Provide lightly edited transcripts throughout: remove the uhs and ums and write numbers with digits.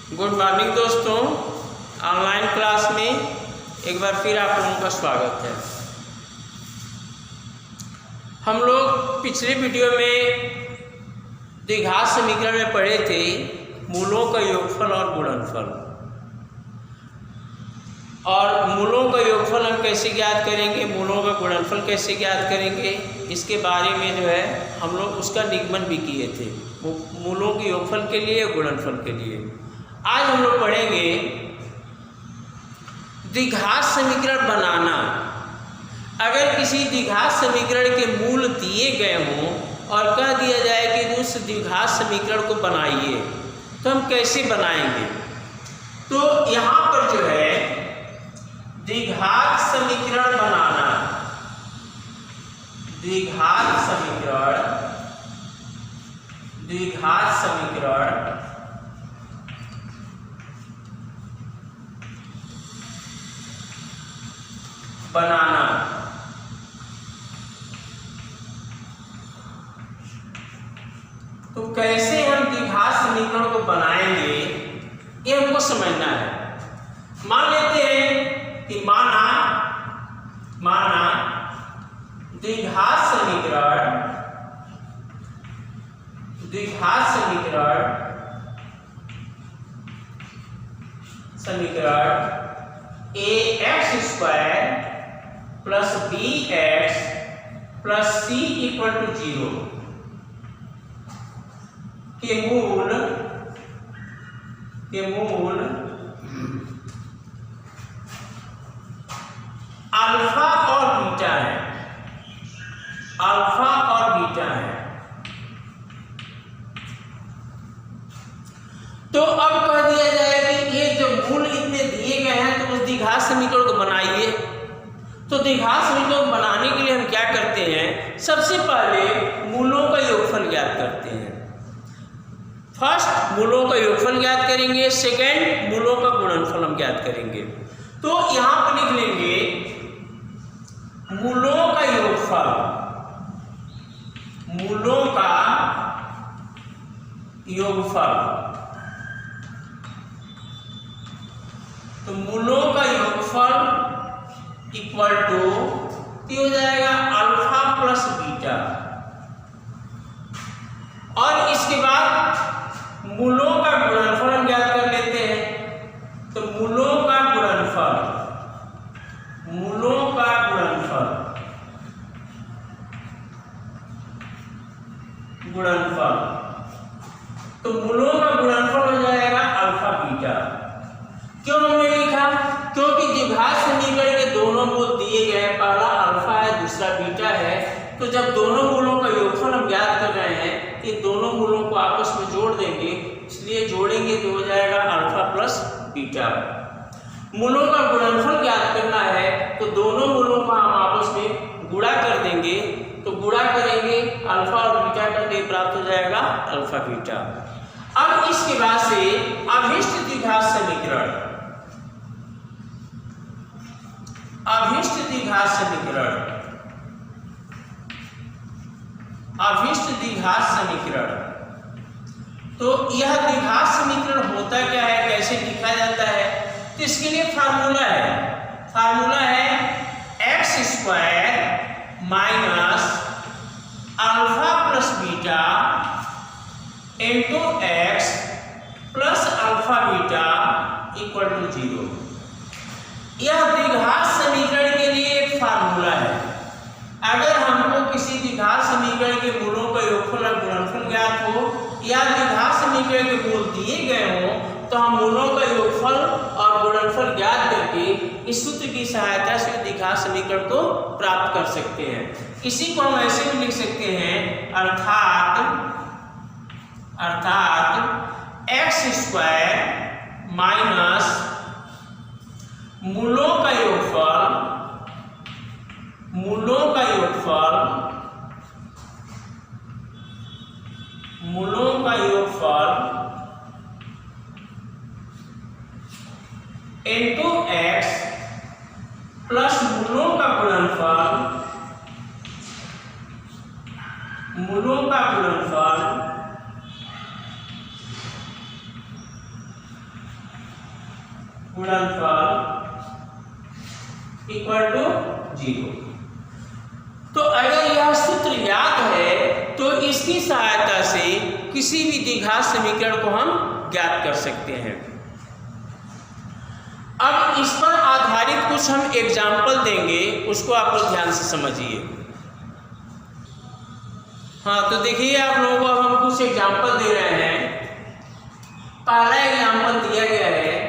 Good morning दोस्तों, online class में एक बार फिर आप लोगों का स्वागत है। हम लोग पिछले वीडियो में द्विघात समीकरण में पढ़े थे मूलों का योगफल और गुणनफल, और मूलों का योगफल हम कैसे ज्ञात करेंगे, मूलों का गुणनफल कैसे ज्ञात करेंगे, इसके बारे में जो है हम लोग उसका निगमन भी किए थे, मूलों के योगफल के लिए गुणनफल के लिए। आज हम लोग पढ़ेंगे द्विघात समीकरण बनाना। अगर किसी द्विघात समीकरण के मूल दिए गए हों और कह दिया जाए कि उस द्विघात समीकरण को बनाइए, तो हम कैसे बनाएंगे। तो यहाँ पर जो है द्विघात समीकरण बनाना, द्विघात समीकरण बनाना। तो कैसे हम द्विघात समीकरण को बनाएंगे ये हमको समझना है। मान लेते हैं कि माना द्विघात समीकरण ax² plus bx plus c equal to 0 के मूल अल्फा और बीटा है, तो अब कह दिया जाए कि ये जो मूल इतने दिए गए हैं तो उस द्विघात समीकरण को बनाइए। तो द्विघात समीकरण बनाने के लिए हम क्या करते हैं, सबसे पहले मूलों का योगफल ज्ञात करते हैं। फर्स्ट मूलों का योगफल ज्ञात करेंगे, सेकंड मूलों का गुणनफल हम ज्ञात करेंगे। तो यहां पर लिख लेंगे मूलों का योगफल, तो मूलों का योगफल इक्वल टू हो जाएगा अल्फा प्लस बीटा, और इसके बाद मूलों का गुणनफल हम ज्ञात कर लेते हैं। तो मूलों का गुणनफल तो मूलों का गुणनफल हो जाएगा अल्फा बीटा। क्यों हमने लिखा, क्योंकि द्विघात समीकरण के दोनों मूल दिए गए, पहला अल्फा है दूसरा बीटा है। तो जब दोनों मूलों का योगफल हम ज्ञात कर रहे हैं, इन दोनों मूलों को आपस में जोड़ देंगे, इसलिए जोड़ेंगे तो हो जाएगा अल्फा प्लस बीटा। मूलों का गुणनफल ज्ञात करना है तो दोनों मूलों को हम आपस में गुणा कर देंगे, तो गुणा करेंगे अल्फा और बीटा करके प्राप्त हो जाएगा अल्फा बीटा। अब इसके बाद से अभिष्ट द्विघात समीकरण, तो यह द्विघात समीकरण होता क्या है, कैसे लिखा जाता है, तो इसके लिए फार्मूला है x² minus alpha plus beta into x plus alpha beta equal to 0। यह द्विघात समीकरण के लिए एक फार्मूला है। अगर हमको किसी द्विघात समीकरण के मूलों का योगफल और गुणनफल ज्ञात हो, या द्विघात समीकरण के मूल दिए गए हों, तो हम मूलों का योगफल और गुणनफल ज्ञात करके इस सूत्र की सहायता से द्विघात समीकरण को प्राप्त कर सकते हैं। इसी को हम ऐसे भी लिख सकते हैं, अर्थात x² माइनस मूलों का योगफल इंटू x प्लस मूलों का गुणनफल गुणनफल इक्वल टू 0। तो अगर यह सूत्र याद है तो इसकी सहायता से किसी भी द्विघात समीकरण को हम ज्ञात कर सकते हैं। अब इस पर आधारित कुछ हम एग्जाम्पल देंगे, उसको आप लोग ध्यान से समझिए। हाँ, तो देखिए आप लोगों को अब हम कुछ एग्जाम्पल दे रहे हैं। पहला एग्जाम्पल दिया गया है,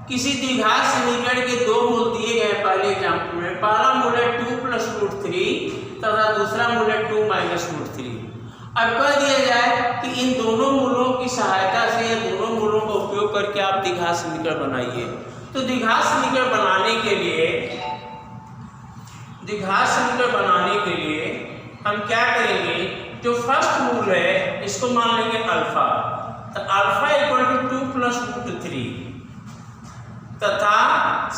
किसी द्विघात समीकरण के दो मूल दिए गए पहले एग्जाम्पल में। पहला मूल है 2 + √3 तथा दूसरा मूल है 2 - √3। अब कह दिया जाए कि इन दोनों मूलों की सहायता से या दोनों मूलों का उपयोग करके आप द्विघात समीकरण बनाइए। तो द्विघात समीकरण बनाने के लिए हम क्या करेंगे, जो फर्स्ट मूल है इसको मान लेंगे अल्फा, तो अल्फा इक्वल टू 2 + √3 तथा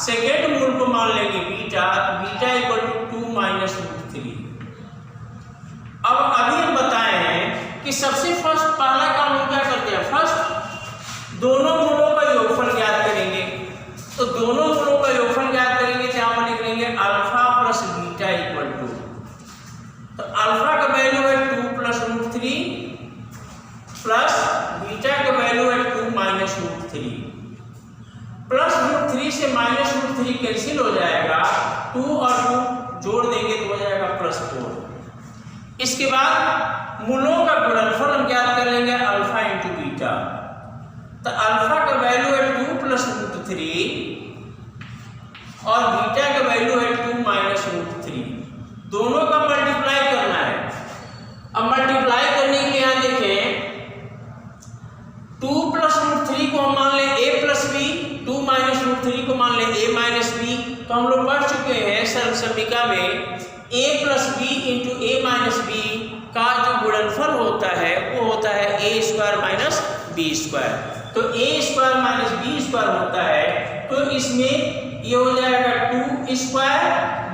सेकेंड मूल को मान लेंगे बीटा, बीटा इक्वल टू 2 - √3। अब अभी हम बताए हैं कि सबसे फर्स्ट पहला काम हम क्या करते हैं, फर्स्ट दोनों मूलों का योगफल ज्ञात करेंगे। तो दोनों मूलों का योगफल ज्ञात करेंगे, जहां हम लिख लेंगे alpha plus beta equal to, तो अल्फा का वैल्यू है 2 + √3 प्लस बीटा का वैल्यू है 2 - √3। प्लस √3 से -√3 कैंसिल हो जाएगा, 2 और 2 जोड़ देंगे तो हो जाएगा +4। इसके बाद मूलों का गुणनफल हम ज्ञात कर लेंगे अल्फा इंटू बीटा, तो अल्फा का वैल्यू है 2 + √3 और बीटा का वैल्यू है 2 - √3। दोनों का मल्टीप्लाई करना है। अब मल्टीप्लाई करने के लिए यहां देखें, 2 + √3 को हम मान लें a + b, 2 - √3 को मान लें a - b। तो हम लोग पढ़ चुके हैं सर्वसम्मिका में a + b into a - b का जो गुणनफल होता है वो होता है a² - b²। तो a² - b² होता है, तो इसमें ये हो जाएगा 2² -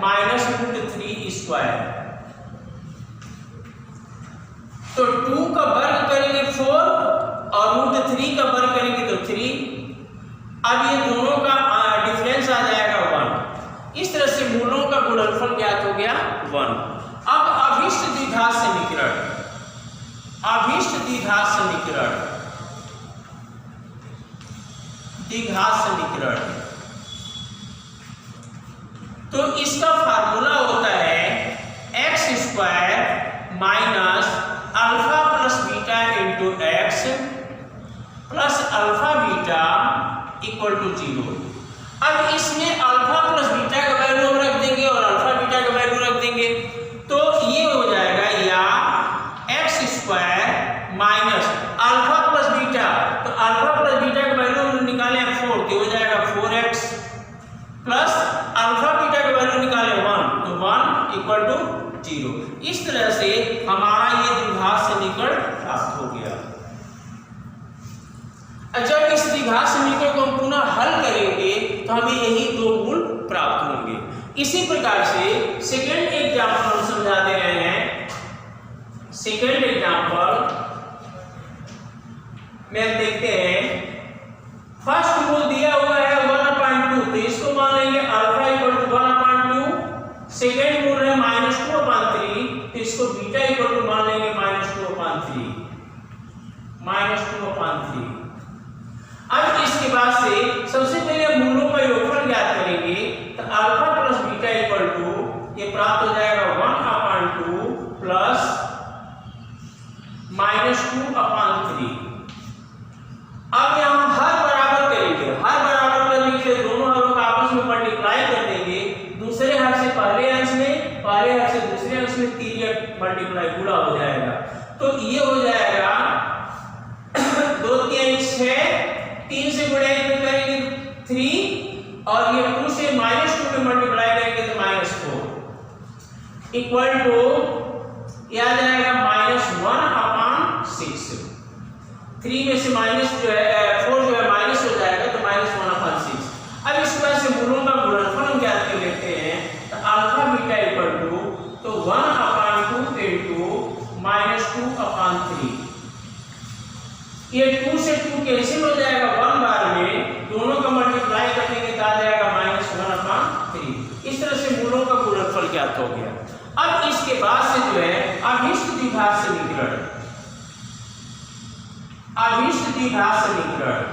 √3²। तो 2 का वर्ग करेंगे 4 और √3 का वर्ग करेंगे तो 3। अब ये दोनों का डिफरेंस आ जाएगा 1। इस तरह से मूलों का गुणनफल ज्ञात हो गया 1। अब अभिष्ट द्विघात समीकरण, तो इसका फार्मूला होता है x² - alpha + beta into x plus alpha beta equal to 0। अब इसमें अल्फा प्लस बीटा का वैल्यू हम रख देंगे और अल्फा बीटा का वैल्यू रख देंगे, तो ये हो जाएगा या x² - अल्फा प्लस बीटा, तो अल्फा प्लस बीटा का वैल्यू हम निकाले 4, तो हो जाएगा 4x प्लस अल्फा बीटा का वैल्यू निकाले 1, तो 1 इक्वल टू 0। इस तरह से हमारा ये द्विघात समीकरण प्राप्त हो गया। जब इस द्विघात समीकरण को हम पुनः हल करेंगे तो हमें यही दो मूल प्राप्त होंगे। इसी प्रकार से सेकेंड एग्जाम्पल हम समझा दे रहे हैं। सेकेंड एग्जाम्पल में देखते हैं, फर्स्ट मूल दिया हुआ है 1/2, तो इसको मान लेंगे अल्फा इक्वल टू 1/2। सेकेंड मूल है -2/3, तो इसको बीटा इक्वल टू मान लेंगे -2/3। अब इसके बाद से सबसे पहले मूलों का योगफल ज्ञात करेंगे, तो alpha plus beta equal to ये प्राप्त हो जाएगा 1/2 प्लस -2/3। अब यहाँ हर बराबर करेंगे, हर बराबर करने के लिए दोनों हरों का आपस में मल्टीप्लाई कर देंगे। दूसरे हर से पहले अंश में, पहले हर से दूसरे अंश में 3 मल्टीप्लाई गुणा हो जाएगा, तो ये हो जाएगा 2 × 3 = 6, 3 से गुणा करेंगे 3 और ये 2 से -2 में मल्टीप्लाई करेंगे तो -4 इक्वल टू ये आ जाएगा -1/6। 3 में से माइनस जो है 4 जो है माइनस हो जाएगा तो -1/6। अब इस वजह से मूलों का गुणनफल हम ज्ञात कर लेते हैं, तो अल्फा बीटा इक्वल टू तो 1/2 इंटू -2/3। ये 2 से 2 कैंसिल हो जाएगा 1 बार में, दोनों का मल्टीप्लाई बाद से जो है अभिष्ट द्विघात समीकरण, अभिष्ट द्विघात समीकरण,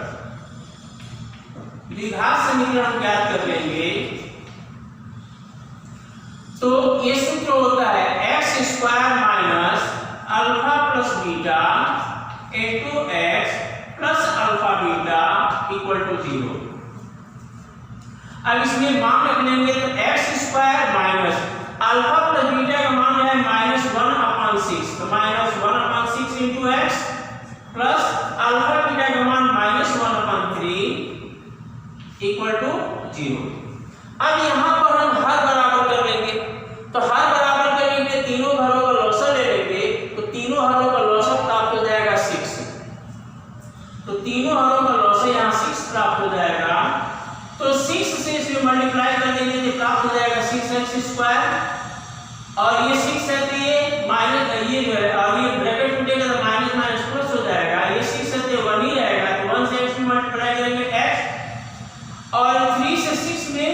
द्विघात समीकरण हम ज्ञात कर लेंगे। तो ये सूत्र होता है x square minus alpha plus beta into x plus alpha beta equal to 0। अब इसमें मान रख लेंगे तो x square minus alpha plus beta का मान है -1/6, तो -1/6 into x plus alpha beta का मान -1/3 इक्वल टू 0। अब यहाँ पर हम हर बराबर कर लेंगे, तो हर बराबर करने के लिए तीनों घरों का लॉसर ले लेंगे, तो तीनों घरों का लॉसर प्राप्त हो जाएगा 6। तो तीनों घरों का लॉसर यहाँ 6 प्राप्त हो जाएगा। तो 6 से इसमें मल्टीप्लाई कर देंगे तो प्राप्त हो जाएगा 6x स्क्वायर, और ये 6 है तो ये माइनस, ये जो है और ये ब्रैकेट टूटेगा तो माइनस माइनस प्लस हो जाएगा। ये 6 है तो 1 ही रहेगा, तो 1 से x में मल्टीप्लाई करेंगे x, और 3 से 6 में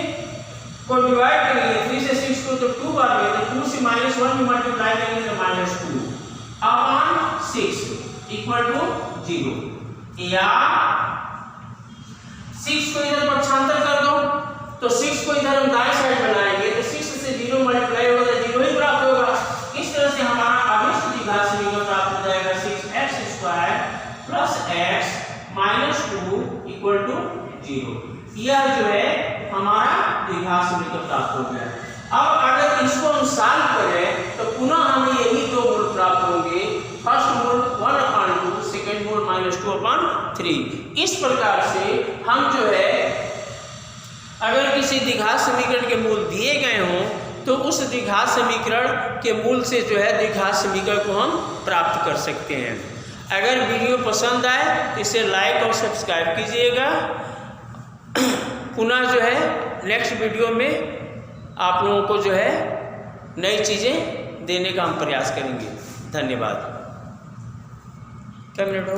को डिवाइड करेंगे, 3 से 6 को तो 2 बार में, तो 2 से -1 में मल्टीप्लाई करेंगे तो -2/6 इक्वल टू 0। या 6 को इधर पक्षांतर कर दो, तो 6 को इधर हम दाएं साइड बनाएंगे, तो 6 से 0 मल्टीप्लाई होगा तो 0 ही प्राप्त होगा। इस तरह से हमारा अभिष्ट द्विघात समीकरण प्राप्त हो जाएगा 6x square plus x minus 2 equal to 0। यह जो है हमारा द्विघात समीकरण प्राप्त हो गया। अब अगर इसको हम सॉल्व करें तो पुनः हमें यही दो मूल प्राप्त होंगे, फर्स्ट मूल 1/2, सेकंड मूल -2/3। इस प्रकार से हम जो है अगर किसी द्विघात समीकरण के मूल दिए गए हों तो उस द्विघात समीकरण के मूल से जो है द्विघात समीकरण को हम प्राप्त कर सकते हैं। अगर वीडियो पसंद आए तो इसे लाइक और सब्सक्राइब कीजिएगा। पुनः जो है नेक्स्ट वीडियो में आप लोगों को जो है नई चीज़ें देने का हम प्रयास करेंगे। धन्यवाद। क्या मिनट